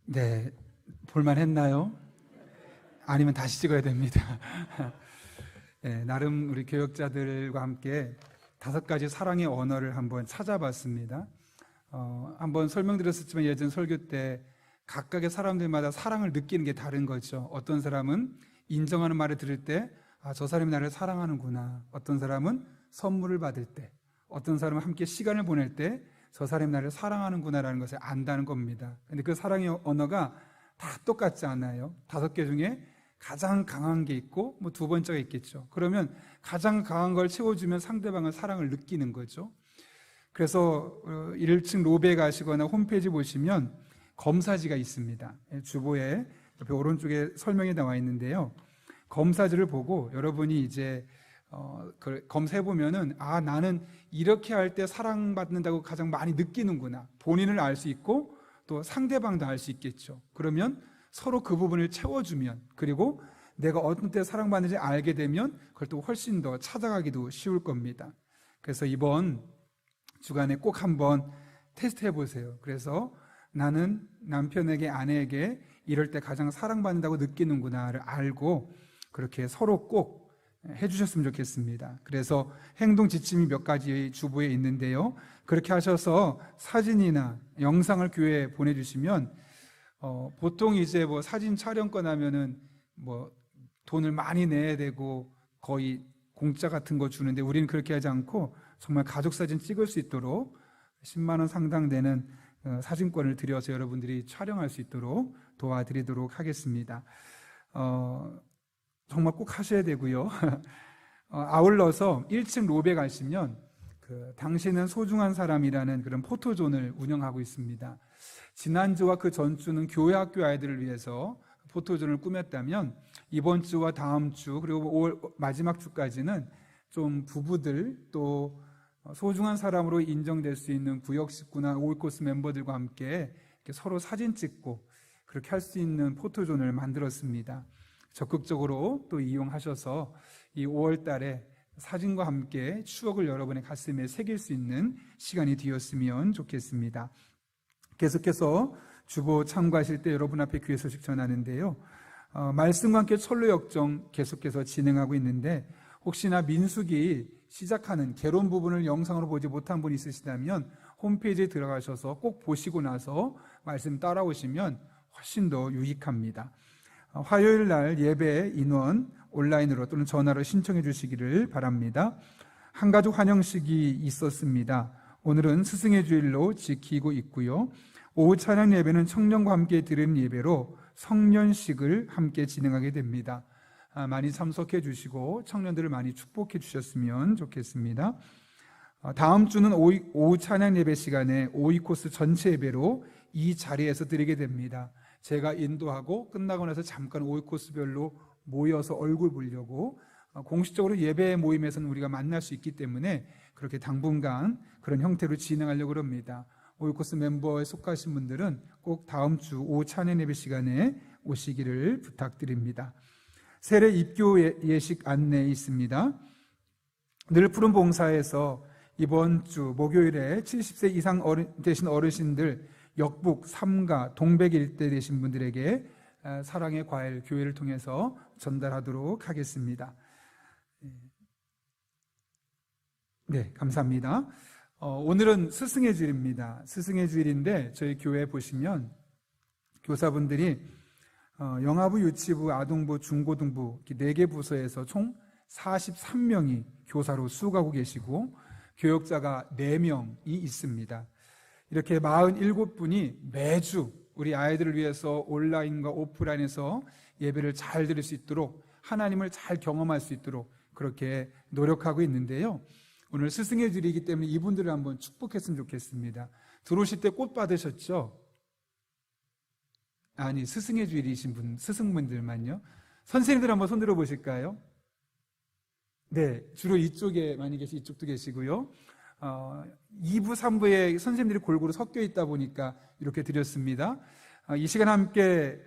네, 볼만했나요? 아니면 다시 찍어야 됩니다. 네, 나름 우리 교역자들과 함께 5가지 사랑의 언어를 한번 찾아봤습니다. 한번 설명드렸었지만 예전 설교 때 각각의 사람들마다 사랑을 느끼는 게 다른 거죠. 어떤 사람은 인정하는 말을 들을 때 저 사람이 나를 사랑하는구나. 어떤 사람은 선물을 받을 때, 어떤 사람은 함께 시간을 보낼 때 저 사람이 나를 사랑하는구나라는 것을 안다는 겁니다. 근데 그 사랑의 언어가 다 똑같지 않아요. 5개 중에 가장 강한 게 있고 뭐 2번째가 있겠죠. 그러면 가장 강한 걸 채워주면 상대방은 사랑을 느끼는 거죠. 그래서 1층 로비에 가시거나 홈페이지 보시면 검사지가 있습니다. 주보에 옆에 오른쪽에 설명이 나와 있는데요. 검사지를 보고 여러분이 이제 검사해 보면은 나는 이렇게 할 때 사랑받는다고 가장 많이 느끼는구나. 본인을 알 수 있고 또 상대방도 알 수 있겠죠. 그러면 서로 그 부분을 채워주면, 그리고 내가 어떤 때 사랑받는지 알게 되면 그걸 또 훨씬 더 찾아가기도 쉬울 겁니다. 그래서 이번 주간에 꼭 한번 테스트 해보세요. 그래서 나는 남편에게, 아내에게 이럴 때 가장 사랑받는다고 느끼는구나를 알고 그렇게 서로 꼭 해주셨으면 좋겠습니다. 그래서 행동 지침이 몇 가지 주보에 있는데요. 그렇게 하셔서 사진이나 영상을 교회에 보내주시면 보통 이제 뭐 사진 촬영권 하면은 뭐 돈을 많이 내야 되고 거의 공짜 같은 거 주는데, 우리는 그렇게 하지 않고 정말 가족 사진 찍을 수 있도록 10만 원 상당 되는 사진권을 드려서 여러분들이 촬영할 수 있도록 도와드리도록 하겠습니다. 정말 꼭 하셔야 되고요. 아울러서 1층 로비에 가시면 당신은 소중한 사람이라는 그런 포토존을 운영하고 있습니다. 지난주와 그 전주는 교회 학교 아이들을 위해서 포토존을 꾸몄다면 이번 주와 다음 주 그리고 5월 마지막 주까지는 좀 부부들 또 소중한 사람으로 인정될 수 있는 구역 식구나 오이코스 멤버들과 함께 이렇게 서로 사진 찍고 그렇게 할 수 있는 포토존을 만들었습니다. 적극적으로 또 이용하셔서 이 5월 달에 사진과 함께 추억을 여러분의 가슴에 새길 수 있는 시간이 되었으면 좋겠습니다. 계속해서 주보 참고하실 때 여러분 앞에 귀의 소식 전하는데요. 말씀과 함께 철로 역정 계속해서 진행하고 있는데, 혹시나 민수기 시작하는 개론 부분을 영상으로 보지 못한 분이 있으시다면 홈페이지에 들어가셔서 꼭 보시고 나서 말씀 따라오시면 훨씬 더 유익합니다. 화요일 날 예배 인원 온라인으로 또는 전화로 신청해 주시기를 바랍니다. 한가족 환영식이 있었습니다. 오늘은 스승의 주일로 지키고 있고요. 오후 찬양 예배는 청년과 함께 드리는 예배로 성년식을 함께 진행하게 됩니다. 많이 참석해 주시고 청년들을 많이 축복해 주셨으면 좋겠습니다. 다음 주는 오후 찬양 예배 시간에 오이코스 전체 예배로 이 자리에서 드리게 됩니다. 제가 인도하고 끝나고 나서 잠깐 오이코스별로 모여서 얼굴 보려고, 공식적으로 예배 모임에서는 우리가 만날 수 있기 때문에 그렇게 당분간 그런 형태로 진행하려고 합니다. 오이코스 멤버에 속하신 분들은 꼭 다음 주 오후 찬양 예배 시간에 오시기를 부탁드립니다. 세례 입교 예식 안내 있습니다. 늘 푸른 봉사에서 이번 주 목요일에 70세 이상 되신 어르신들 역북, 삼가, 동백 일대 되신 분들에게 사랑의 과일 교회를 통해서 전달하도록 하겠습니다. 네, 감사합니다. 오늘은 스승의 주일입니다. 스승의 주일인데 저희 교회에 보시면 교사분들이 영아부, 유치부, 아동부, 중고등부 4개 부서에서 총 43명이 교사로 수고하고 계시고 교역자가 4명이 있습니다. 이렇게 47분이 매주 우리 아이들을 위해서 온라인과 오프라인에서 예배를 잘 드릴 수 있도록, 하나님을 잘 경험할 수 있도록 그렇게 노력하고 있는데요. 오늘 스승의 주일이기 때문에 이분들을 한번 축복했으면 좋겠습니다. 들어오실 때 꽃 받으셨죠? 아니, 스승의 주일이신 분, 스승분들만요. 선생님들 한번 손 들어 보실까요? 네, 주로 이쪽에 많이 계시, 이쪽도 계시고요. 2부, 3부에 선생님들이 골고루 섞여 있다 보니까 이렇게 드렸습니다. 이 시간 함께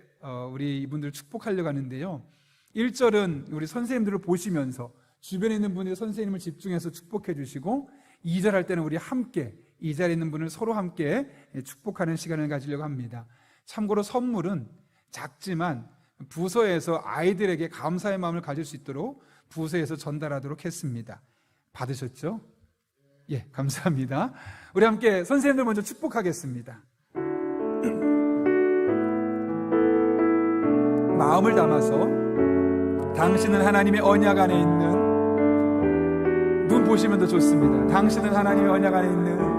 우리 이분들 축복하려고 하는데요. 1절은 우리 선생님들을 보시면서 주변에 있는 분들이 선생님을 집중해서 축복해 주시고, 2절 할 때는 우리 함께 이 자리에 있는 분을 서로 함께 축복하는 시간을 가지려고 합니다. 참고로 선물은 작지만 부서에서 아이들에게 감사의 마음을 가질 수 있도록 부서에서 전달하도록 했습니다. 받으셨죠? 예, 감사합니다. 우리 함께 선생님들 먼저 축복하겠습니다. 마음을 담아서 당신은 하나님의 언약 안에 있는, 눈 보시면 더 좋습니다. 당신은 하나님의 언약 안에 있는,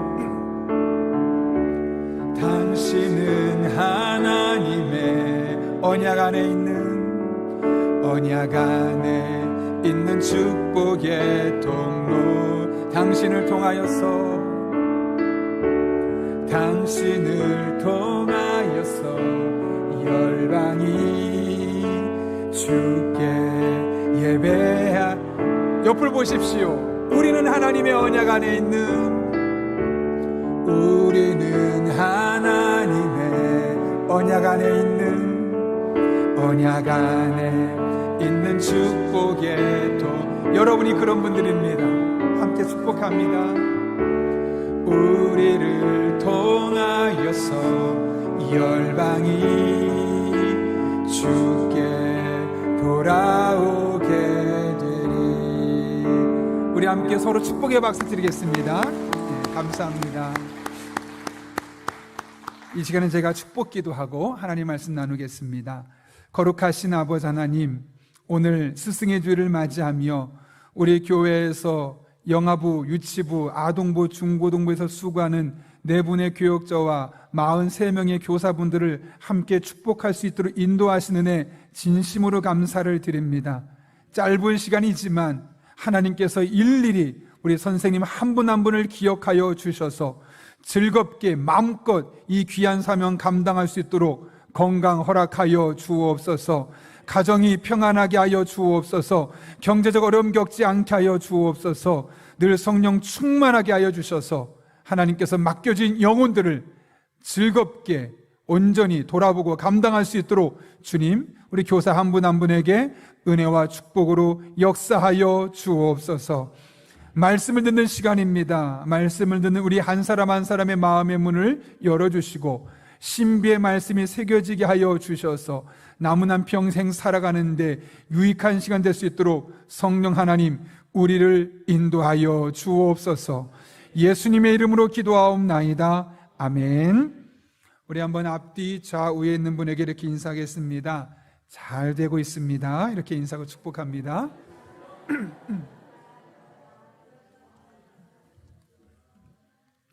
당신은 하나님의 언약 안에 있는, 언약 안에 있는 축복의 통로, 당신을 통하여서, 당신을 통하여서 열방이 주께 예배하. 옆을 보십시오. 우리는 하나님의 언약 안에 있는, 우리는 하나님의 언약 안에 있는, 언약 안에 있는 축복의 도. 여러분이 그런 분들입니다. 함께 축복합니다. 우리를 통하여서 열방이 주께 돌아오게 되리. 우리 함께 서로 축복의 박수 드리겠습니다. 네, 감사합니다. 이 시간은 제가 축복 기도하고 하나님 말씀 나누겠습니다. 거룩하신 아버지 하나님, 오늘 스승의 주일을 맞이하며 우리 교회에서 영아부, 유치부, 아동부, 중고등부에서 수고하는 4분의 교역자와 43명의 교사분들을 함께 축복할 수 있도록 인도하시는 애 진심으로 감사를 드립니다. 짧은 시간이지만 하나님께서 일일이 우리 선생님 한 분 한 분을 기억하여 주셔서 즐겁게 마음껏 이 귀한 사명 감당할 수 있도록 건강 허락하여 주옵소서. 가정이 평안하게 하여 주옵소서. 경제적 어려움 겪지 않게 하여 주옵소서. 늘 성령 충만하게 하여 주셔서 하나님께서 맡겨진 영혼들을 즐겁게 온전히 돌아보고 감당할 수 있도록 주님, 우리 교사 한 분 한 분에게 은혜와 축복으로 역사하여 주옵소서. 말씀을 듣는 시간입니다. 말씀을 듣는 우리 한 사람 한 사람의 마음의 문을 열어주시고 신비의 말씀이 새겨지게 하여 주셔서 남은 한 평생 살아가는데 유익한 시간 될 수 있도록 성령 하나님 우리를 인도하여 주옵소서. 예수님의 이름으로 기도하옵나이다. 아멘. 우리 한번 앞뒤 좌우에 있는 분에게 이렇게 인사하겠습니다. 잘 되고 있습니다. 이렇게 인사하고 축복합니다.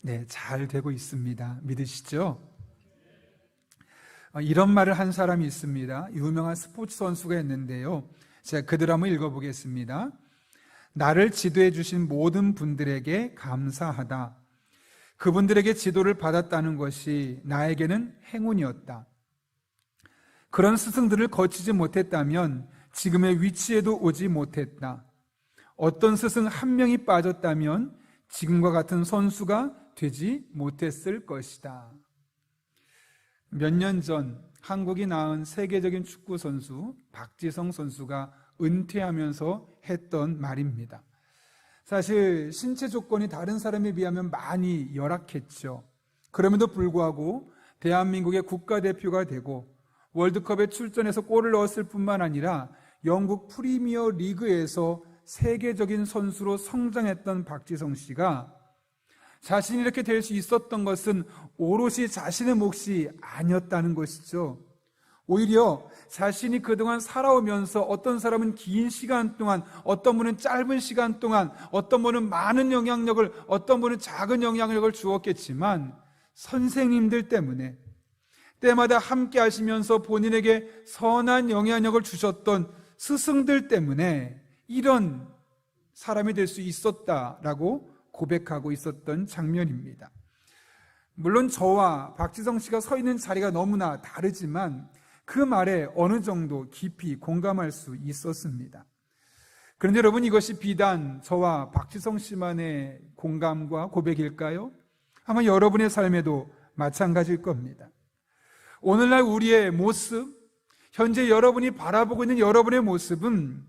네, 잘 되고 있습니다. 믿으시죠? 이런 말을 한 사람이 있습니다. 유명한 스포츠 선수가 있는데요. 제가 그대로 한번 읽어보겠습니다. 나를 지도해 주신 모든 분들에게 감사하다. 그분들에게 지도를 받았다는 것이 나에게는 행운이었다. 그런 스승들을 거치지 못했다면 지금의 위치에도 오지 못했다. 어떤 스승 한 명이 빠졌다면 지금과 같은 선수가 되지 못했을 것이다. 몇 년 전 한국이 낳은 세계적인 축구 선수 박지성 선수가 은퇴하면서 했던 말입니다. 사실 신체 조건이 다른 사람에 비하면 많이 열악했죠. 그럼에도 불구하고 대한민국의 국가대표가 되고 월드컵에 출전해서 골을 넣었을 뿐만 아니라 영국 프리미어 리그에서 세계적인 선수로 성장했던 박지성 씨가 자신이 이렇게 될 수 있었던 것은 오롯이 자신의 몫이 아니었다는 것이죠. 오히려 자신이 그동안 살아오면서 어떤 사람은 긴 시간 동안, 어떤 분은 짧은 시간 동안, 어떤 분은 많은 영향력을, 어떤 분은 작은 영향력을 주었겠지만 선생님들 때문에, 때마다 함께 하시면서 본인에게 선한 영향력을 주셨던 스승들 때문에 이런 사람이 될 수 있었다라고 고백하고 있었던 장면입니다. 물론 저와 박지성 씨가 서 있는 자리가 너무나 다르지만 그 말에 어느 정도 깊이 공감할 수 있었습니다. 그런데 여러분, 이것이 비단 저와 박지성 씨만의 공감과 고백일까요? 아마 여러분의 삶에도 마찬가지일 겁니다. 오늘날 우리의 모습, 현재 여러분이 바라보고 있는 여러분의 모습은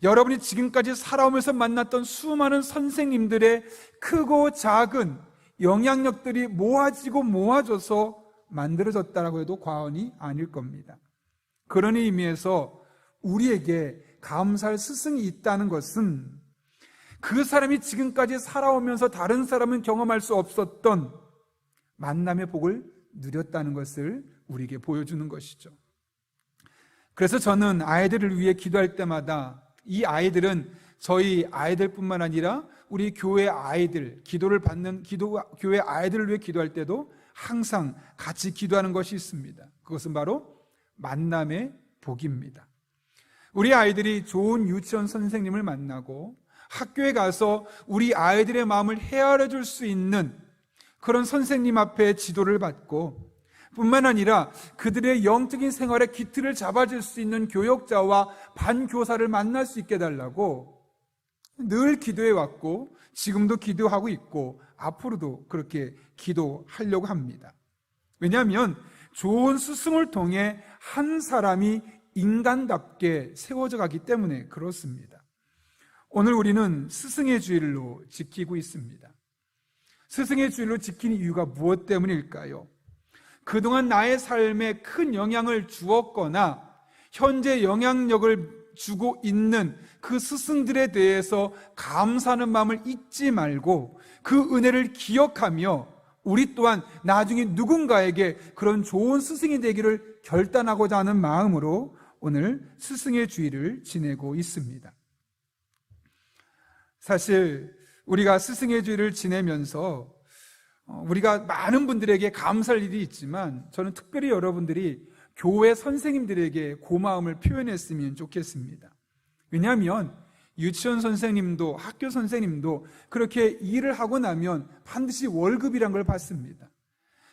여러분이 지금까지 살아오면서 만났던 수많은 선생님들의 크고 작은 영향력들이 모아지고 모아져서 만들어졌다라고 해도 과언이 아닐 겁니다. 그런 의미에서 우리에게 감사할 스승이 있다는 것은 그 사람이 지금까지 살아오면서 다른 사람은 경험할 수 없었던 만남의 복을 누렸다는 것을 우리에게 보여주는 것이죠. 그래서 저는 아이들을 위해 기도할 때마다 이 아이들은 저희 아이들뿐만 아니라 우리 교회 아이들, 교회 아이들을 위해 기도할 때도 항상 같이 기도하는 것이 있습니다. 그것은 바로 만남의 복입니다. 우리 아이들이 좋은 유치원 선생님을 만나고 학교에 가서 우리 아이들의 마음을 헤아려 줄 수 있는 그런 선생님 앞에 지도를 받고, 뿐만 아니라 그들의 영적인 생활에 기틀을 잡아줄 수 있는 교역자와 반교사를 만날 수 있게 해달라고 늘 기도해 왔고, 지금도 기도하고 있고 앞으로도 그렇게 기도하려고 합니다. 왜냐하면 좋은 스승을 통해 한 사람이 인간답게 세워져 가기 때문에 그렇습니다. 오늘 우리는 스승의 주일로 지키고 있습니다. 스승의 주일로 지키는 이유가 무엇 때문일까요? 그동안 나의 삶에 큰 영향을 주었거나 현재 영향력을 주고 있는 그 스승들에 대해서 감사하는 마음을 잊지 말고 그 은혜를 기억하며 우리 또한 나중에 누군가에게 그런 좋은 스승이 되기를 결단하고자 하는 마음으로 오늘 스승의 주일을 지내고 있습니다. 사실 우리가 스승의 주일을 지내면서 우리가 많은 분들에게 감사할 일이 있지만 저는 특별히 여러분들이 교회 선생님들에게 고마움을 표현했으면 좋겠습니다. 왜냐하면 유치원 선생님도 학교 선생님도 그렇게 일을 하고 나면 반드시 월급이란 걸 받습니다.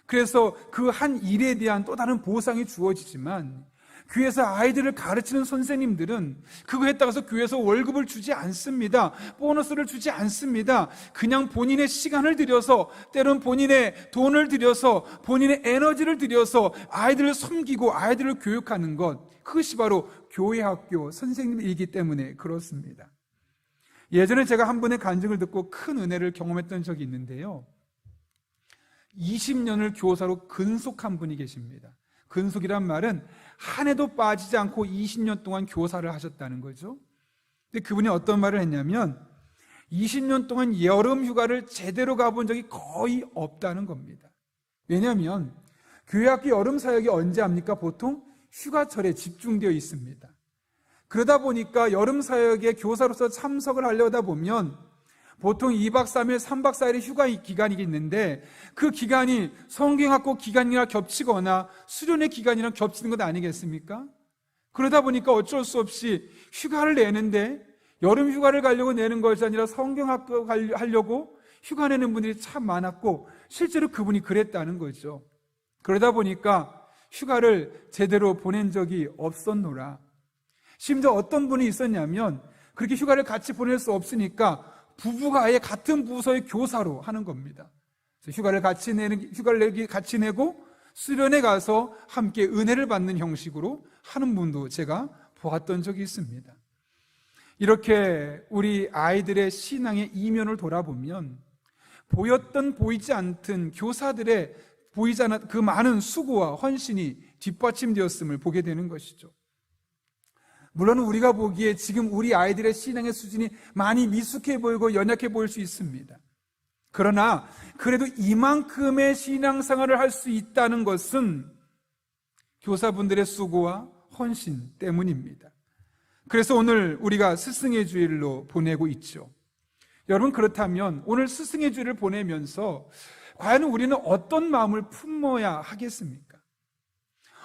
그래서 그 한 일에 대한 또 다른 보상이 주어지지만 교회에서 아이들을 가르치는 선생님들은 그거 했다고 해서 교회에서 월급을 주지 않습니다. 보너스를 주지 않습니다. 그냥 본인의 시간을 들여서, 때론 본인의 돈을 들여서, 본인의 에너지를 들여서 아이들을 섬기고 아이들을 교육하는 것, 그것이 바로 교회 학교 선생님이기 때문에 그렇습니다. 예전에 제가 한 분의 간증을 듣고 큰 은혜를 경험했던 적이 있는데요, 20년을 교사로 근속한 분이 계십니다. 근속이란 말은 한 해도 빠지지 않고 20년 동안 교사를 하셨다는 거죠. 근데 그분이 어떤 말을 했냐면 20년 동안 여름 휴가를 제대로 가본 적이 거의 없다는 겁니다. 왜냐하면 교회학교 여름 사역이 언제 합니까? 보통 휴가철에 집중되어 있습니다. 그러다 보니까 여름 사역에 교사로서 참석을 하려다 보면 보통 2박 3일, 3박 4일의 휴가 기간이 있는데 그 기간이 성경학교 기간이랑 겹치거나 수련회 기간이랑 겹치는 것 아니겠습니까? 그러다 보니까 어쩔 수 없이 휴가를 내는데 여름 휴가를 가려고 내는 것이 아니라 성경학교 하려고 휴가 내는 분들이 참 많았고 실제로 그분이 그랬다는 거죠. 그러다 보니까 휴가를 제대로 보낸 적이 없었노라. 심지어 어떤 분이 있었냐면 그렇게 휴가를 같이 보낼 수 없으니까 부부가 아예 같은 부서의 교사로 하는 겁니다. 휴가를 같이 내고 수련회 가서 함께 은혜를 받는 형식으로 하는 분도 제가 보았던 적이 있습니다. 이렇게 우리 아이들의 신앙의 이면을 돌아보면 보였던 보이지 않던 교사들의 보이지 않았 그 많은 수고와 헌신이 뒷받침되었음을 보게 되는 것이죠. 물론 우리가 보기에 지금 우리 아이들의 신앙의 수준이 많이 미숙해 보이고 연약해 보일 수 있습니다. 그러나 그래도 이만큼의 신앙생활을 할 수 있다는 것은 교사분들의 수고와 헌신 때문입니다. 그래서 오늘 우리가 스승의 주일로 보내고 있죠. 여러분, 그렇다면 오늘 스승의 주일을 보내면서 과연 우리는 어떤 마음을 품어야 하겠습니까?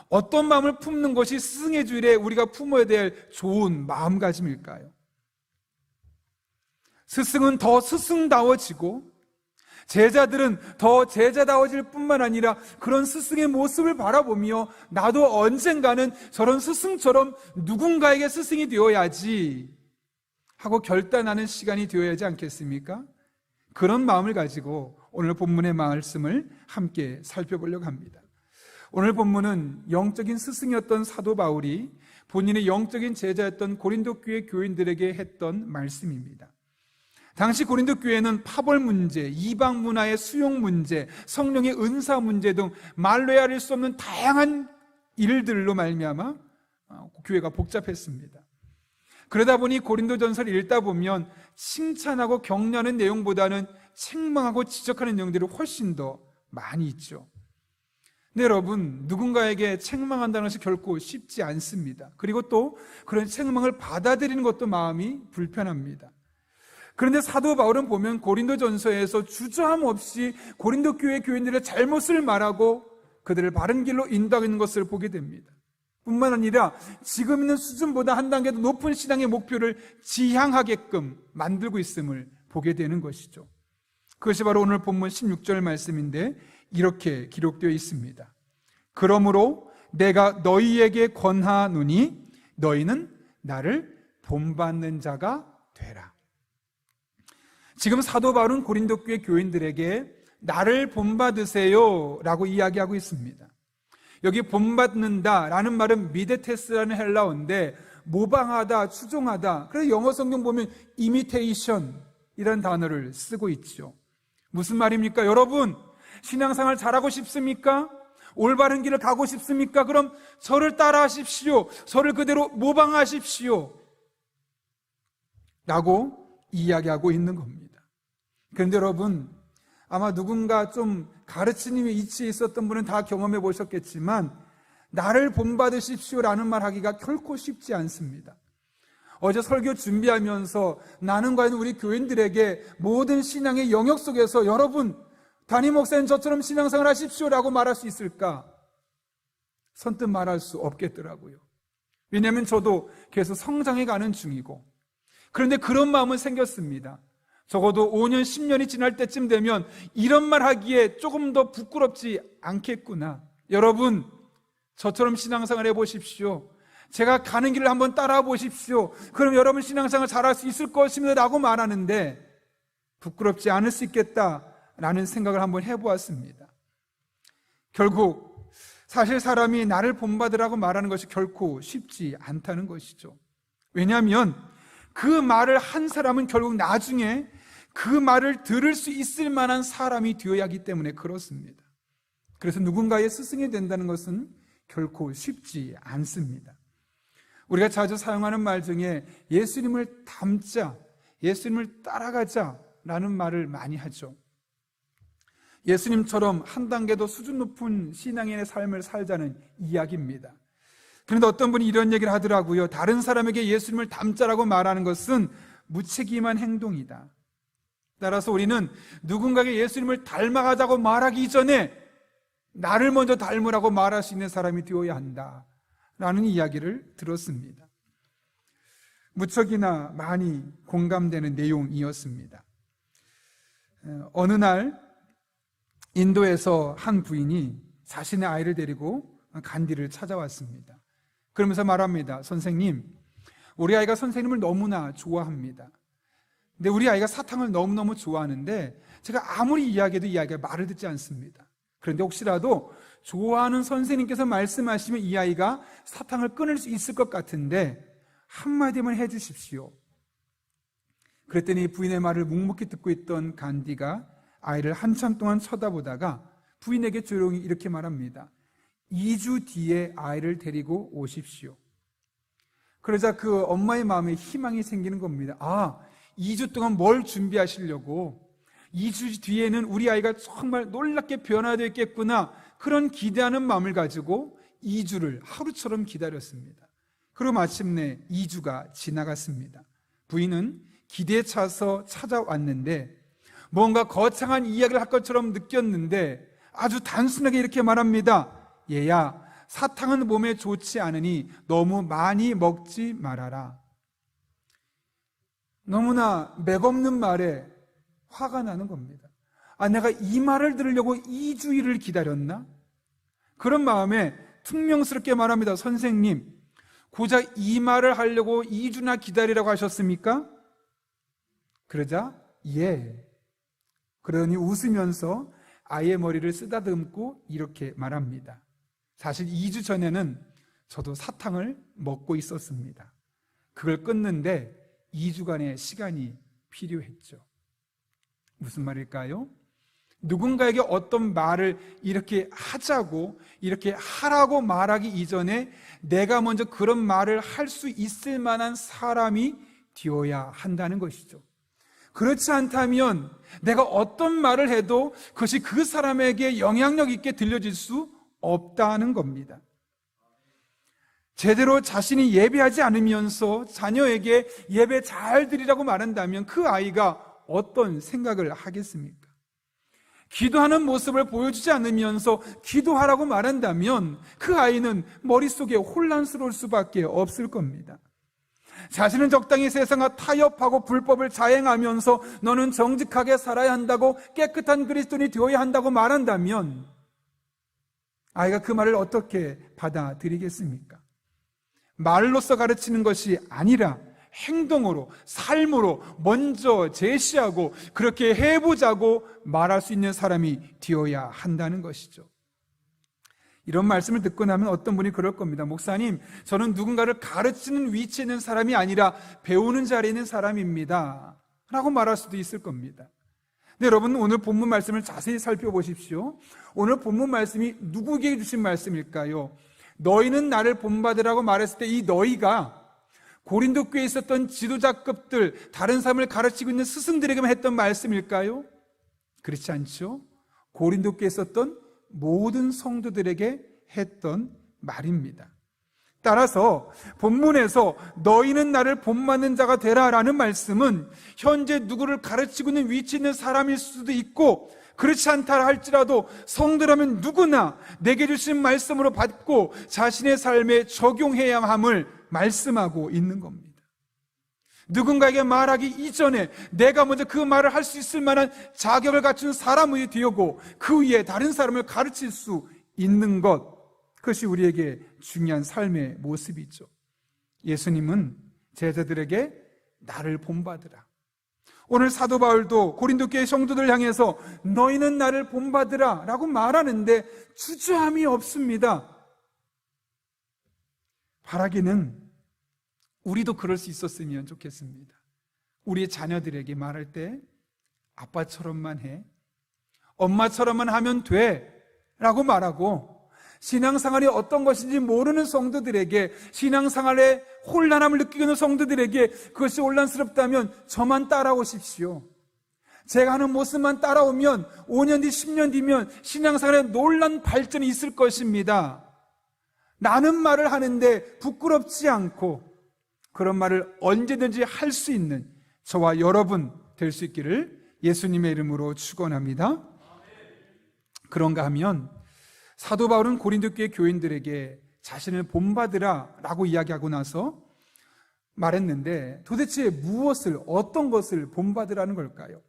어떤 마음을 품는 것이 스승의 주일에 우리가 품어야 될 좋은 마음가짐일까요? 스승은 더 스승다워지고 제자들은 더 제자다워질 뿐만 아니라 그런 스승의 모습을 바라보며 나도 언젠가는 저런 스승처럼 누군가에게 스승이 되어야지 하고 결단하는 시간이 되어야 하지 않겠습니까? 그런 마음을 가지고 오늘 본문의 말씀을 함께 살펴보려고 합니다. 오늘 본문은 영적인 스승이었던 사도 바울이 본인의 영적인 제자였던 고린도 교회 교인들에게 했던 말씀입니다. 당시 고린도 교회는 파벌 문제, 이방 문화의 수용 문제, 성령의 은사 문제 등 말로 헤아릴 수 없는 다양한 일들로 말미암아 교회가 복잡했습니다. 그러다 보니 고린도전서를 읽다 보면 칭찬하고 격려하는 내용보다는 책망하고 지적하는 내용들이 훨씬 더 많이 있죠. 근데 여러분, 누군가에게 책망한다는 것이 결코 쉽지 않습니다. 그리고 또 그런 책망을 받아들이는 것도 마음이 불편합니다. 그런데 사도 바울은 보면 고린도전서에서 주저함 없이 고린도 교회 교인들의 잘못을 말하고 그들을 바른 길로 인도하는 것을 보게 됩니다. 뿐만 아니라 지금 있는 수준보다 한 단계 더 높은 신앙의 목표를 지향하게끔 만들고 있음을 보게 되는 것이죠. 그것이 바로 오늘 본문 16절 말씀인데 이렇게 기록되어 있습니다. 그러므로 내가 너희에게 권하노니 너희는 나를 본받는 자가 되라. 지금 사도 바울은 고린도 교회 교인들에게 나를 본받으세요 라고 이야기하고 있습니다. 여기 본받는다 라는 말은 미데테스라는 헬라어인데 모방하다, 추종하다. 그래서 영어 성경 보면 imitation 이라는 단어를 쓰고 있죠. 무슨 말입니까? 여러분, 신앙생활 잘하고 싶습니까? 올바른 길을 가고 싶습니까? 그럼 저를 따라하십시오. 저를 그대로 모방하십시오 라고 이야기하고 있는 겁니다. 그런데 여러분, 아마 누군가 좀 가르치님의 이치에 있었던 분은 다 경험해 보셨겠지만 나를 본받으십시오라는 말 하기가 결코 쉽지 않습니다. 어제 설교 준비하면서 나는 과연 우리 교인들에게 모든 신앙의 영역 속에서 여러분, 담임 목사님 저처럼 신앙생활 하십시오라고 말할 수 있을까? 선뜻 말할 수 없겠더라고요. 왜냐하면 저도 계속 성장해 가는 중이고, 그런데 그런 마음은 생겼습니다. 적어도 5년, 10년이 지날 때쯤 되면 이런 말 하기에 조금 더 부끄럽지 않겠구나. 여러분, 저처럼 신앙생활 해보십시오. 제가 가는 길을 한번 따라와 보십시오. 그럼 여러분 신앙생활 잘할 수 있을 것입니다 라고 말하는데 부끄럽지 않을 수 있겠다라는 생각을 한번 해보았습니다. 결국 사실 사람이 나를 본받으라고 말하는 것이 결코 쉽지 않다는 것이죠. 왜냐하면 그 말을 한 사람은 결국 나중에 그 말을 들을 수 있을 만한 사람이 되어야 하기 때문에 그렇습니다. 그래서 누군가의 스승이 된다는 것은 결코 쉽지 않습니다. 우리가 자주 사용하는 말 중에 예수님을 닮자, 예수님을 따라가자라는 말을 많이 하죠. 예수님처럼 한 단계 더 수준 높은 신앙인의 삶을 살자는 이야기입니다. 그런데 어떤 분이 이런 얘기를 하더라고요. 다른 사람에게 예수님을 닮자라고 말하는 것은 무책임한 행동이다. 따라서 우리는 누군가에게 예수님을 닮아가자고 말하기 전에 나를 먼저 닮으라고 말할 수 있는 사람이 되어야 한다라는 이야기를 들었습니다. 무척이나 많이 공감되는 내용이었습니다. 어느 날 인도에서 한 부인이 자신의 아이를 데리고 간디를 찾아왔습니다. 그러면서 말합니다. 선생님, 우리 아이가 선생님을 너무나 좋아합니다. 근데 우리 아이가 사탕을 너무너무 좋아하는데 제가 아무리 이야기해도 이 아이가 말을 듣지 않습니다. 그런데 혹시라도 좋아하는 선생님께서 말씀하시면 이 아이가 사탕을 끊을 수 있을 것 같은데 한마디만 해주십시오. 그랬더니 부인의 말을 묵묵히 듣고 있던 간디가 아이를 한참 동안 쳐다보다가 부인에게 조용히 이렇게 말합니다. 2주 뒤에 아이를 데리고 오십시오. 그러자 그 엄마의 마음에 희망이 생기는 겁니다. 아, 2주 동안 뭘 준비하시려고? 2주 뒤에는 우리 아이가 정말 놀랍게 변화되어 있겠구나. 그런 기대하는 마음을 가지고 2주를 하루처럼 기다렸습니다. 그리고 마침내 2주가 지나갔습니다. 부인은 기대에 차서 찾아왔는데 뭔가 거창한 이야기를 할 것처럼 느꼈는데 아주 단순하게 이렇게 말합니다. 얘야, 사탕은 몸에 좋지 않으니 너무 많이 먹지 말아라. 너무나 맥없는 말에 화가 나는 겁니다. 내가 이 말을 들으려고 2주일을 기다렸나? 그런 마음에 퉁명스럽게 말합니다. 선생님, 고작 이 말을 하려고 2주나 기다리라고 하셨습니까? 그러자 예. 그러니 웃으면서 아이의 머리를 쓰다듬고 이렇게 말합니다. 사실 2주 전에는 저도 사탕을 먹고 있었습니다. 그걸 끊는데 2주간의 시간이 필요했죠. 무슨 말일까요? 누군가에게 어떤 말을 이렇게 하자고, 이렇게 하라고 말하기 이전에 내가 먼저 그런 말을 할 수 있을 만한 사람이 되어야 한다는 것이죠. 그렇지 않다면 내가 어떤 말을 해도 그것이 그 사람에게 영향력 있게 들려질 수 없다는 겁니다. 제대로 자신이 예배하지 않으면서 자녀에게 예배 잘 드리라고 말한다면 그 아이가 어떤 생각을 하겠습니까? 기도하는 모습을 보여주지 않으면서 기도하라고 말한다면 그 아이는 머릿속에 혼란스러울 수밖에 없을 겁니다. 자신은 적당히 세상과 타협하고 불법을 자행하면서 너는 정직하게 살아야 한다고, 깨끗한 그리스도인이 되어야 한다고 말한다면 아이가 그 말을 어떻게 받아들이겠습니까? 말로써 가르치는 것이 아니라 행동으로, 삶으로 먼저 제시하고 그렇게 해보자고 말할 수 있는 사람이 되어야 한다는 것이죠. 이런 말씀을 듣고 나면 어떤 분이 그럴 겁니다. 목사님, 저는 누군가를 가르치는 위치에 있는 사람이 아니라 배우는 자리에 있는 사람입니다 라고 말할 수도 있을 겁니다. 근데 여러분, 오늘 본문 말씀을 자세히 살펴보십시오. 오늘 본문 말씀이 누구에게 주신 말씀일까요? 너희는 나를 본받으라고 말했을 때 이 너희가 고린도 교회에 있었던 지도자급들, 다른 사람을 가르치고 있는 스승들에게만 했던 말씀일까요? 그렇지 않죠. 고린도 교회에 있었던 모든 성도들에게 했던 말입니다. 따라서 본문에서 너희는 나를 본받는 자가 되라라는 말씀은 현재 누구를 가르치고 있는 위치에 있는 사람일 수도 있고, 그렇지 않다 할지라도 성도라면 누구나 내게 주신 말씀으로 받고 자신의 삶에 적용해야 함을 말씀하고 있는 겁니다. 누군가에게 말하기 이전에 내가 먼저 그 말을 할 수 있을 만한 자격을 갖춘 사람이 되고 그 위에 다른 사람을 가르칠 수 있는 것, 그것이 우리에게 중요한 삶의 모습이죠. 예수님은 제자들에게 나를 본받으라. 오늘 사도 바울도 고린도 교회 성도들 향해서 너희는 나를 본받으라 라고 말하는데 주저함이 없습니다. 바라기는 우리도 그럴 수 있었으면 좋겠습니다. 우리 자녀들에게 말할 때 아빠처럼만 해, 엄마처럼만 하면 돼 라고 말하고, 신앙생활이 어떤 것인지 모르는 성도들에게, 신앙생활에 혼란함을 느끼고 있는 성도들에게 그것이 혼란스럽다면 저만 따라오십시오. 제가 하는 모습만 따라오면 5년 뒤, 10년 뒤면 신앙생활에 놀란 발전이 있을 것입니다. 나는 말을 하는데 부끄럽지 않고 그런 말을 언제든지 할 수 있는 저와 여러분 될 수 있기를 예수님의 이름으로 축원합니다. 그런가 하면 사도 바울은 고린도 교회 교인들에게 자신을 본받으라 라고 이야기하고 나서 말했는데 도대체 무엇을, 어떤 것을 본받으라는 걸까요?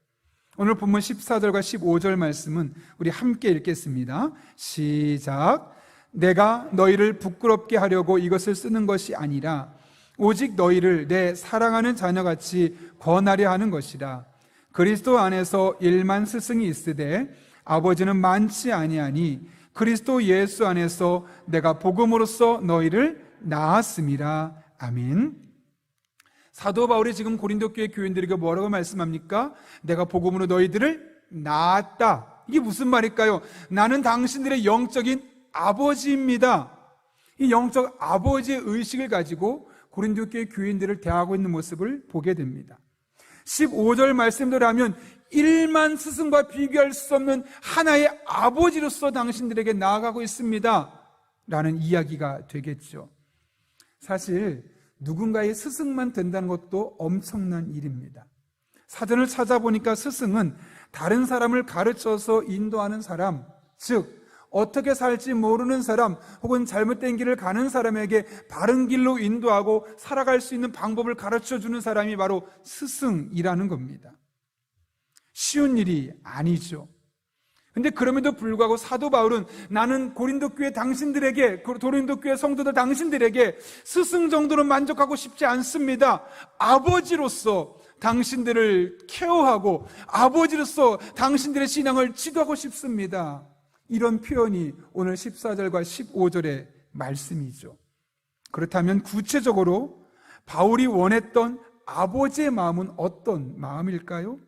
오늘 본문 14절과 15절 말씀은 우리 함께 읽겠습니다. 시작. 내가 너희를 부끄럽게 하려고 이것을 쓰는 것이 아니라 오직 너희를 내 사랑하는 자녀같이 권하려 하는 것이라. 그리스도 안에서 일만 스승이 있으되 아버지는 많지 아니하니 그리스도 예수 안에서 내가 복음으로써 너희를 낳았음이라. 아멘. 사도 바울이 지금 고린도 교회 교인들에게 뭐라고 말씀합니까? 내가 복음으로 너희들을 낳았다. 이게 무슨 말일까요? 나는 당신들의 영적인 아버지입니다. 이 영적 아버지의 의식을 가지고 고린도 교회 교인들을 대하고 있는 모습을 보게 됩니다. 15절 말씀대로라면 일만 스승과 비교할 수 없는 하나의 아버지로서 당신들에게 나아가고 있습니다 라는 이야기가 되겠죠. 사실 누군가의 스승만 된다는 것도 엄청난 일입니다. 사전을 찾아보니까 스승은 다른 사람을 가르쳐서 인도하는 사람, 즉 어떻게 살지 모르는 사람 혹은 잘못된 길을 가는 사람에게 바른 길로 인도하고 살아갈 수 있는 방법을 가르쳐주는 사람이 바로 스승이라는 겁니다. 쉬운 일이 아니죠. 근데 그럼에도 불구하고 사도 바울은 나는 고린도 교회 당신들에게, 고린도 교회 성도들 당신들에게 스승 정도로 만족하고 싶지 않습니다. 아버지로서 당신들을 케어하고 아버지로서 당신들의 신앙을 지도하고 싶습니다. 이런 표현이 오늘 14절과 15절의 말씀이죠. 그렇다면 구체적으로 바울이 원했던 아버지의 마음은 어떤 마음일까요?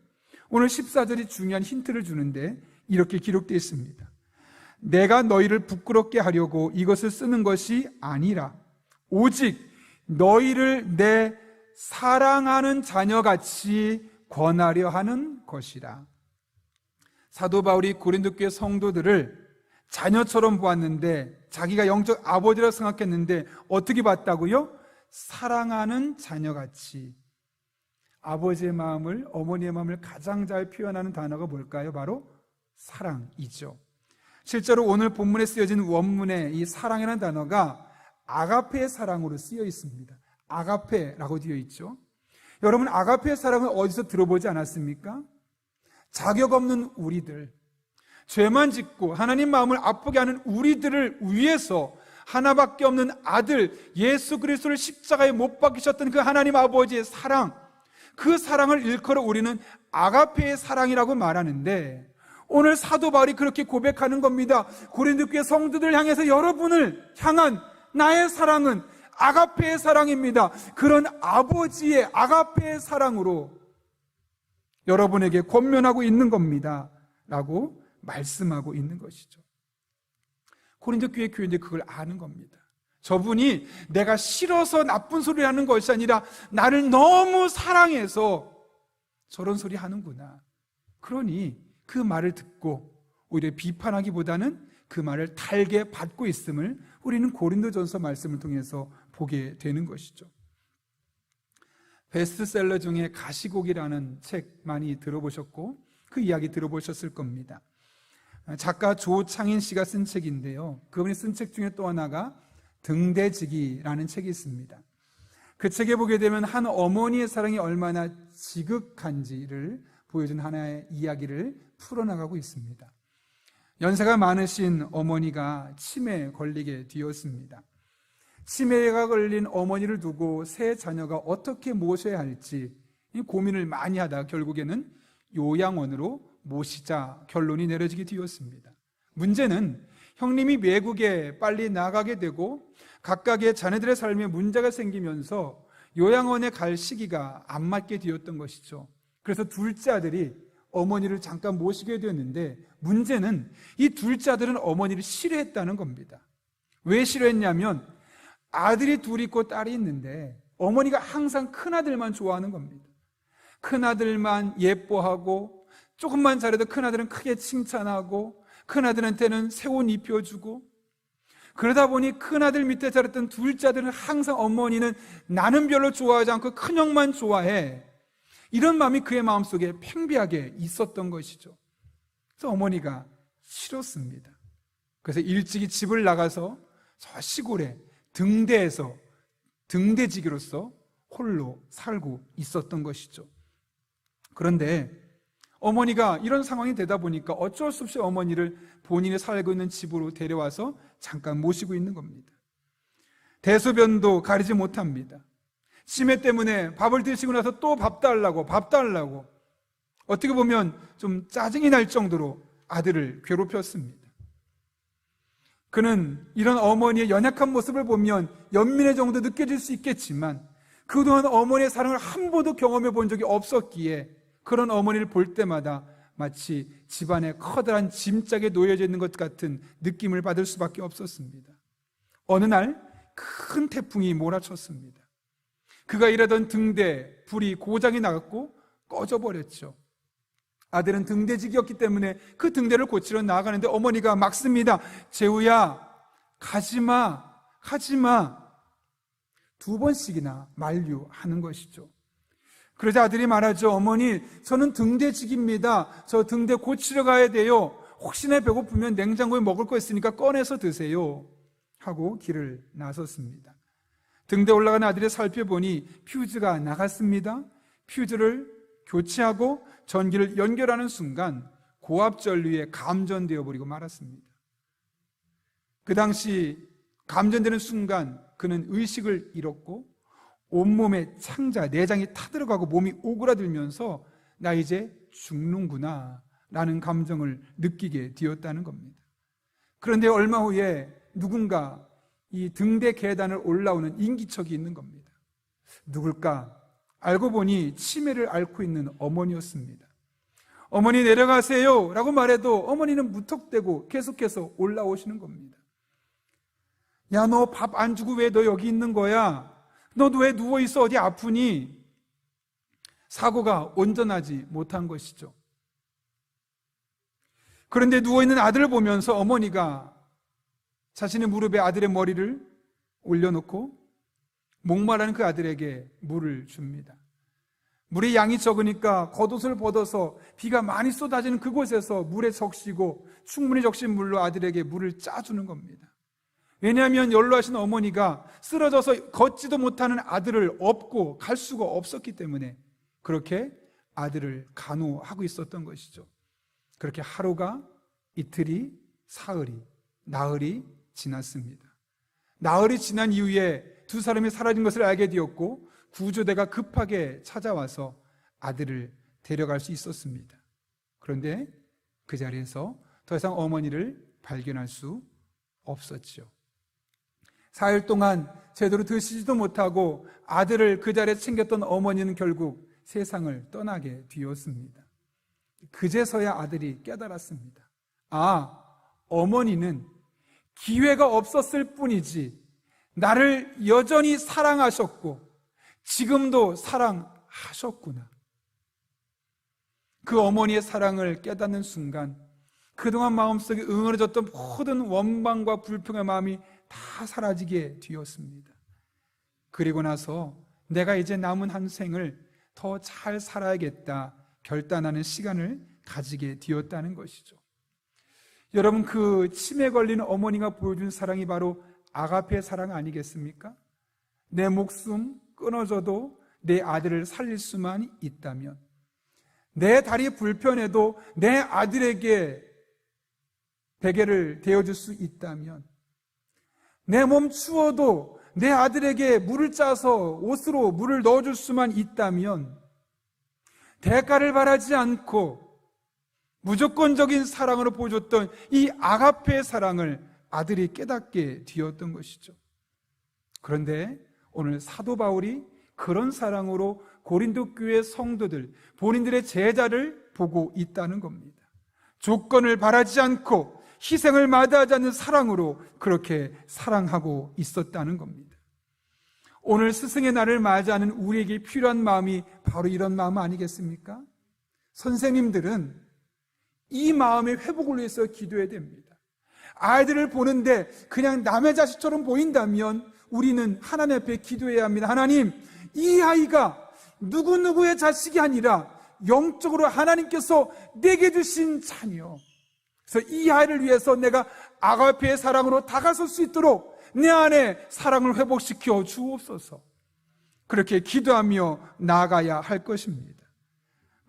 오늘 14절이 중요한 힌트를 주는데 이렇게 기록되어 있습니다. 내가 너희를 부끄럽게 하려고 이것을 쓰는 것이 아니라 오직 너희를 내 사랑하는 자녀같이 권하려 하는 것이라. 사도 바울이 고린도 교회 성도들을 자녀처럼 보았는데, 자기가 영적 아버지라고 생각했는데 어떻게 봤다고요? 사랑하는 자녀같이. 아버지의 마음을, 어머니의 마음을 가장 잘 표현하는 단어가 뭘까요? 바로 사랑이죠. 실제로 오늘 본문에 쓰여진 원문에 이 사랑이라는 단어가 아가페의 사랑으로 쓰여 있습니다. 아가페라고 되어 있죠. 여러분, 아가페의 사랑은 어디서 들어보지 않았습니까? 자격 없는 우리들, 죄만 짓고 하나님 마음을 아프게 하는 우리들을 위해서 하나밖에 없는 아들 예수 그리스도를 십자가에 못 박히셨던 그 하나님 아버지의 사랑, 그 사랑을 일컬어 우리는 아가페의 사랑이라고 말하는데, 오늘 사도 바울이 그렇게 고백하는 겁니다. 고린도 교회 성도들 향해서 여러분을 향한 나의 사랑은 아가페의 사랑입니다. 그런 아버지의 아가페의 사랑으로 여러분에게 권면하고 있는 겁니다 라고 말씀하고 있는 것이죠. 고린도 교회 교인들이 그걸 아는 겁니다. 저분이 내가 싫어서 나쁜 소리 하는 것이 아니라 나를 너무 사랑해서 저런 소리 하는구나. 그러니 그 말을 듣고 오히려 비판하기보다는 그 말을 달게 받고 있음을 우리는 고린도전서 말씀을 통해서 보게 되는 것이죠. 베스트셀러 중에 가시곡이라는 책 많이 들어보셨고 그 이야기 들어보셨을 겁니다. 작가 조창인 씨가 쓴 책인데요, 그분이 쓴 책 중에 또 하나가 등대지기라는 책이 있습니다. 그 책에 보게 되면 한 어머니의 사랑이 얼마나 지극한지를 보여준 하나의 이야기를 풀어나가고 있습니다. 연세가 많으신 어머니가 치매에 걸리게 되었습니다. 치매가 걸린 어머니를 두고 세 자녀가 어떻게 모셔야 할지 고민을 많이 하다 결국에는 요양원으로 모시자 결론이 내려지게 되었습니다. 문제는 형님이 외국에 빨리 나가게 되고 각각의 자녀들의 삶에 문제가 생기면서 요양원에 갈 시기가 안 맞게 되었던 것이죠. 그래서 둘째 아들이 어머니를 잠깐 모시게 되었는데, 문제는 이 둘째 아들은 어머니를 싫어했다는 겁니다. 왜 싫어했냐면 아들이 둘이 있고 딸이 있는데 어머니가 항상 큰아들만 좋아하는 겁니다. 큰아들만 예뻐하고, 조금만 잘해도 큰아들은 크게 칭찬하고, 큰아들한테는 새 옷 입혀주고, 그러다 보니 큰아들 밑에 자랐던 둘째 아들은 항상 어머니는 나는 별로 좋아하지 않고 큰형만 좋아해, 이런 마음이 그의 마음속에 팽배하게 있었던 것이죠. 그래서 어머니가 싫었습니다. 그래서 일찍이 집을 나가서 저 시골에 등대에서 등대지기로서 홀로 살고 있었던 것이죠. 그런데 어머니가 이런 상황이 되다 보니까 어쩔 수 없이 어머니를 본인이 살고 있는 집으로 데려와서 잠깐 모시고 있는 겁니다. 대소변도 가리지 못합니다. 치매 때문에 밥을 드시고 나서 또 밥 달라고 어떻게 보면 좀 짜증이 날 정도로 아들을 괴롭혔습니다. 그는 이런 어머니의 연약한 모습을 보면 연민의 정도 느껴질 수 있겠지만 그동안 어머니의 사랑을 한 번도 경험해 본 적이 없었기에 그런 어머니를 볼 때마다 마치 집안에 커다란 짐짝에 놓여져 있는 것 같은 느낌을 받을 수밖에 없었습니다. 어느 날 큰 태풍이 몰아쳤습니다. 그가 일하던 등대 불이 고장이 나갔고 꺼져버렸죠. 아들은 등대직이었기 때문에 그 등대를 고치러 나아가는데 어머니가 막습니다. 재우야, 가지마, 하지마 2번씩이나 만류하는 것이죠. 그러자 아들이 말하죠. 어머니, 저는 등대직입니다. 저 등대 고치러 가야 돼요. 혹시나 배고프면 냉장고에 먹을 거 있으니까 꺼내서 드세요 하고 길을 나섰습니다. 등대 올라간 아들이 살펴보니 퓨즈가 나갔습니다. 퓨즈를 교체하고 전기를 연결하는 순간 고압전류에 감전되어 버리고 말았습니다. 그 당시 감전되는 순간 그는 의식을 잃었고 온몸에 창자, 내장이 타들어가고 몸이 오그라들면서 나 이제 죽는구나 라는 감정을 느끼게 되었다는 겁니다. 그런데 얼마 후에 누군가 이 등대 계단을 올라오는 인기척이 있는 겁니다. 누굴까? 알고 보니 치매를 앓고 있는 어머니였습니다. 어머니 내려가세요 라고 말해도 어머니는 무턱대고 계속해서 올라오시는 겁니다. 야, 너 밥 안 주고 왜 너 여기 있는 거야? 너도 왜 누워있어? 어디 아프니? 사고가 온전하지 못한 것이죠. 그런데 누워있는 아들을 보면서 어머니가 자신의 무릎에 아들의 머리를 올려놓고 목마르는 그 아들에게 물을 줍니다. 물의 양이 적으니까 겉옷을 벗어서 비가 많이 쏟아지는 그곳에서 물에 적시고 충분히 적신 물로 아들에게 물을 짜주는 겁니다. 왜냐하면 연로하신 어머니가 쓰러져서 걷지도 못하는 아들을 업고 갈 수가 없었기 때문에 그렇게 아들을 간호하고 있었던 것이죠. 그렇게 하루가, 이틀이, 사흘이, 나흘이 지났습니다. 나흘이 지난 이후에 두 사람이 사라진 것을 알게 되었고 구조대가 급하게 찾아와서 아들을 데려갈 수 있었습니다. 그런데 그 자리에서 더 이상 어머니를 발견할 수 없었죠. 4일 동안 제대로 드시지도 못하고 아들을 그 자리에 챙겼던 어머니는 결국 세상을 떠나게 되었습니다. 그제서야 아들이 깨달았습니다. 아, 어머니는 기회가 없었을 뿐이지 나를 여전히 사랑하셨고 지금도 사랑하셨구나. 그 어머니의 사랑을 깨닫는 순간 그동안 마음속에 응어려졌던 모든 원망과 불평의 마음이 다 사라지게 되었습니다. 그리고 나서 내가 이제 남은 한 생을 더 잘 살아야겠다 결단하는 시간을 가지게 되었다는 것이죠. 여러분, 그 치매 걸린 어머니가 보여준 사랑이 바로 아가페 사랑 아니겠습니까? 내 목숨 끊어져도 내 아들을 살릴 수만 있다면, 내 다리 불편해도 내 아들에게 베개를 대어줄 수 있다면, 내 몸 추워도 내 아들에게 물을 짜서 옷으로 물을 넣어줄 수만 있다면, 대가를 바라지 않고 무조건적인 사랑으로 보여줬던 이 아가페의 사랑을 아들이 깨닫게 되었던 것이죠. 그런데 오늘 사도 바울이 그런 사랑으로 고린도 교회 성도들, 본인들의 제자를 보고 있다는 겁니다. 조건을 바라지 않고 희생을 마다하지 않는 사랑으로 그렇게 사랑하고 있었다는 겁니다. 오늘 스승의 날을 맞이하는 우리에게 필요한 마음이 바로 이런 마음 아니겠습니까? 선생님들은 이 마음의 회복을 위해서 기도해야 됩니다. 아이들을 보는데 그냥 남의 자식처럼 보인다면 우리는 하나님 앞에 기도해야 합니다. 하나님, 이 아이가 누구누구의 자식이 아니라 영적으로 하나님께서 내게 주신 자녀, 그래서 이 아이를 위해서 내가 아가페의 사랑으로 다가설 수 있도록 내 안에 사랑을 회복시켜 주옵소서. 그렇게 기도하며 나아가야 할 것입니다.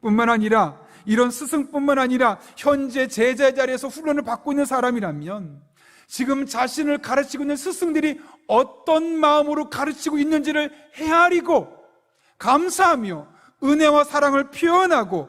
뿐만 아니라 이런 스승뿐만 아니라 현재 제자의 자리에서 훈련을 받고 있는 사람이라면 지금 자신을 가르치고 있는 스승들이 어떤 마음으로 가르치고 있는지를 헤아리고 감사하며 은혜와 사랑을 표현하고,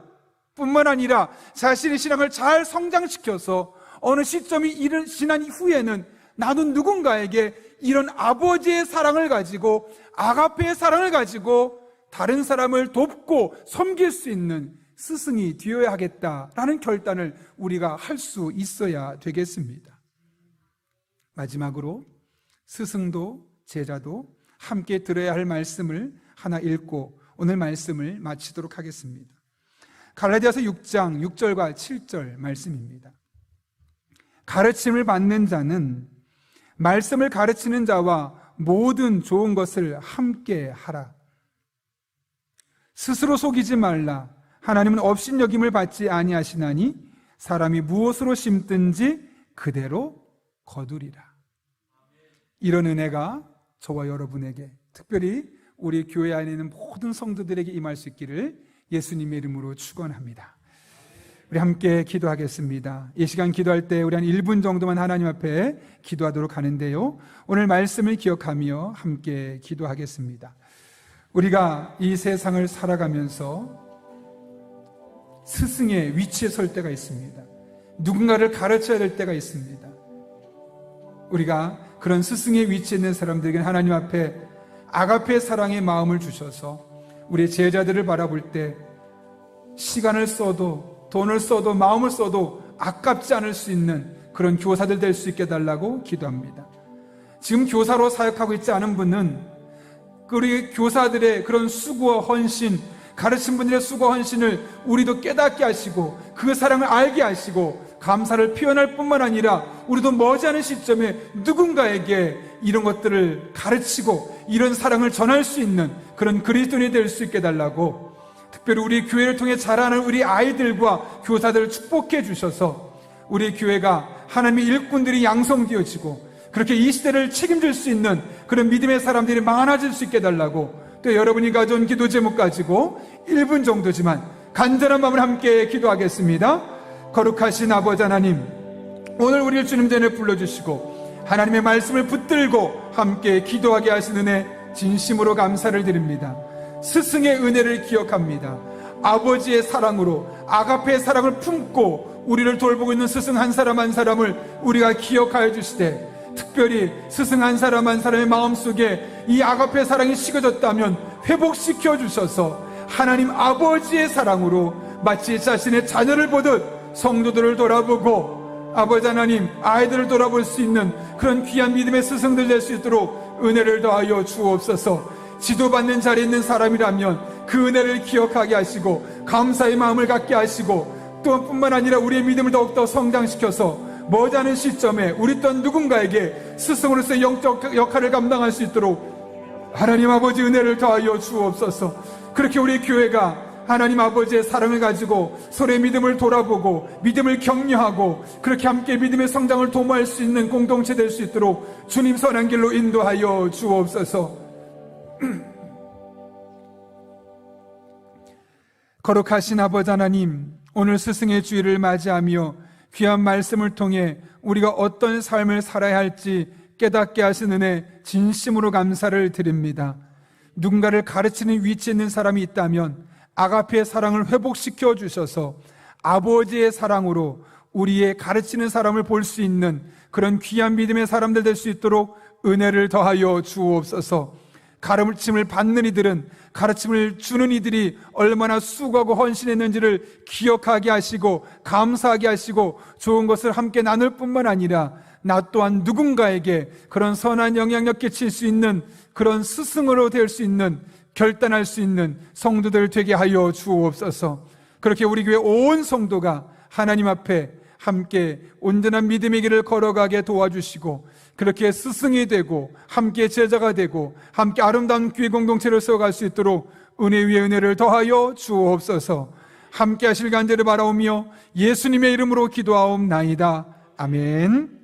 뿐만 아니라 자신의 신앙을 잘 성장시켜서 어느 시점이 지난 후에는 나도 누군가에게 이런 아버지의 사랑을 가지고, 아가페의 사랑을 가지고 다른 사람을 돕고 섬길 수 있는 스승이 되어야 하겠다라는 결단을 우리가 할 수 있어야 되겠습니다. 마지막으로 스승도 제자도 함께 들어야 할 말씀을 하나 읽고 오늘 말씀을 마치도록 하겠습니다. 갈라디아서 6장 6절과 7절 말씀입니다. 가르침을 받는 자는 말씀을 가르치는 자와 모든 좋은 것을 함께 하라. 스스로 속이지 말라. 하나님은 업신여김을 받지 아니하시나니 사람이 무엇으로 심든지 그대로 거두리라. 이런 은혜가 저와 여러분에게, 특별히 우리 교회 안에 있는 모든 성도들에게 임할 수 있기를 예수님의 이름으로 축원합니다. 우리 함께 기도하겠습니다. 이 시간 기도할 때 우리 한 1분 정도만 하나님 앞에 기도하도록 하는데요, 오늘 말씀을 기억하며 함께 기도하겠습니다. 우리가 이 세상을 살아가면서 스승의 위치에 설 때가 있습니다. 누군가를 가르쳐야 될 때가 있습니다. 우리가 그런 스승의 위치에 있는 사람들에게는 하나님 앞에 아가페 사랑의 마음을 주셔서 우리 제자들을 바라볼 때 시간을 써도 돈을 써도 마음을 써도 아깝지 않을 수 있는 그런 교사들 될 수 있게 해달라고 기도합니다. 지금 교사로 사역하고 있지 않은 분은 우리 교사들의 그런 수고와 헌신, 가르친 분들의 수고와 헌신을 우리도 깨닫게 하시고 그 사랑을 알게 하시고 감사를 표현할 뿐만 아니라 우리도 머지않은 시점에 누군가에게 이런 것들을 가르치고 이런 사랑을 전할 수 있는 그런 그리스도인이 될 수 있게 해달라고, 특별히 우리 교회를 통해 자라는 우리 아이들과 교사들을 축복해 주셔서 우리 교회가 하나님의 일꾼들이 양성되어지고 그렇게 이 시대를 책임질 수 있는 그런 믿음의 사람들이 많아질 수 있게 해달라고, 또 여러분이 가져온 기도 제목 가지고 1분 정도지만 간절한 마음을 함께 기도하겠습니다. 거룩하신 아버지 하나님, 오늘 우리를 주님 전에 불러주시고 하나님의 말씀을 붙들고 함께 기도하게 하신 은혜 진심으로 감사를 드립니다. 스승의 은혜를 기억합니다. 아버지의 사랑으로 아가페의 사랑을 품고 우리를 돌보고 있는 스승 한 사람 한 사람을 우리가 기억하여 주시되, 특별히 스승 한 사람 한 사람의 마음속에 이 아가페 사랑이 식어졌다면 회복시켜 주셔서 하나님 아버지의 사랑으로 마치 자신의 자녀를 보듯 성도들을 돌아보고 아버지 하나님 아이들을 돌아볼 수 있는 그런 귀한 믿음의 스승들 될 수 있도록 은혜를 더하여 주옵소서. 지도받는 자리에 있는 사람이라면 그 은혜를 기억하게 하시고 감사의 마음을 갖게 하시고, 또 뿐만 아니라 우리의 믿음을 더욱더 성장시켜서 머지않은 시점에 우리 또한 누군가에게 스승으로서의 영적 역할을 감당할 수 있도록 하나님 아버지 은혜를 더하여 주옵소서. 그렇게 우리 교회가 하나님 아버지의 사랑을 가지고 서로의 믿음을 돌아보고 믿음을 격려하고 그렇게 함께 믿음의 성장을 도모할 수 있는 공동체 될 수 있도록 주님 선한 길로 인도하여 주옵소서. 거룩하신 아버지 하나님, 오늘 스승의 주일을 맞이하며 귀한 말씀을 통해 우리가 어떤 삶을 살아야 할지 깨닫게 하신 은혜 진심으로 감사를 드립니다. 누군가를 가르치는 위치에 있는 사람이 있다면 아가페의 사랑을 회복시켜 주셔서 아버지의 사랑으로 우리의 가르치는 사람을 볼 수 있는 그런 귀한 믿음의 사람들 될 수 있도록 은혜를 더하여 주옵소서. 가르침을 받는 이들은 가르침을 주는 이들이 얼마나 수고하고 헌신했는지를 기억하게 하시고 감사하게 하시고 좋은 것을 함께 나눌 뿐만 아니라 나 또한 누군가에게 그런 선한 영향력 끼칠 수 있는 그런 스승으로 될 수 있는, 결단할 수 있는 성도들 되게 하여 주옵소서. 그렇게 우리 교회 온 성도가 하나님 앞에 함께 온전한 믿음의 길을 걸어가게 도와주시고 그렇게 스승이 되고 함께 제자가 되고 함께 아름다운 교회 공동체를 세워갈 수 있도록 은혜 위에 은혜를 더하여 주옵소서. 함께 하실 간절히 바라오며 예수님의 이름으로 기도하옵나이다. 아멘.